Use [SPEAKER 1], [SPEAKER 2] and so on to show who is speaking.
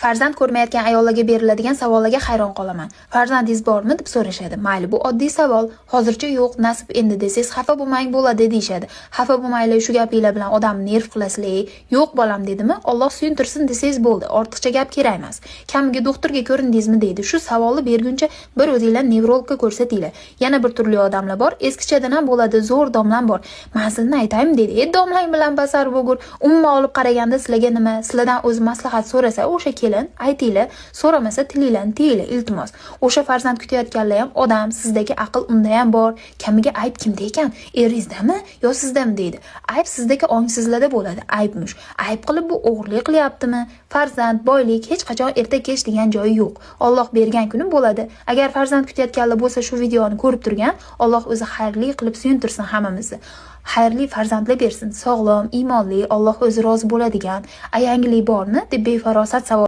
[SPEAKER 1] Farzand ko'rmayotgan ayollarga beriladigan savollarga hayron qolaman. Farzandingiz bormi deb so'rashadi. Mayli, bu oddiy savol. Hozircha yo'q, nasib endi desangiz xafa bo'lmang bo'ladi deyshadi. Xafa bo'lmaylar, shu gapinglar bilan odamni nerv qilasizlar. Yo'q bolam dedimi? Alloh suyuntirsin desangiz bo'ldi. Ortiqcha gap kerak emas. Kamiga doktorga ko'rindingizmi deydi. Shu savolni berguncha bir o'zingizlar nevrologga ko'rsatinglar. Yana bir turli odamlar bor. Eskichadan ham bo'ladi, zo'r domlam bor. Men sizni aytaymi dedi. Domlang bilan basar bo'lgur. Umuman olib qaraganda sizlarga nima? Sizlardan o'zi maslahat so'rasa, o'sha kelin aytinglar, so'ramasa tilinglarni tiyinglar, iltimos. O'sha farzand kutayotganlar ham odam, sizdagi aql unda ham bor. Kamiga ayb kimda ekan? Eringizdami yo sizdami deydi. Ayb sizdagi ongsizlarda bo'ladi, aybmish. Ayb qilib bu o'g'irlik qilyaptimi? Farzand, boylik hech qachon erta kech degan joyi yo'q. Alloh bergan kuni bo'ladi. Agar farzand kutayotganlar bo'lsa, shu videoni ko'rib turgan, Alloh o'zi xayrli qilib suyuntirsin hammamizni. Xayrli farzandlar bersin, sog'lom, iymonli, Alloh o'zi rozi bo'ladigan. Ayangilik bormi deb befarosat savol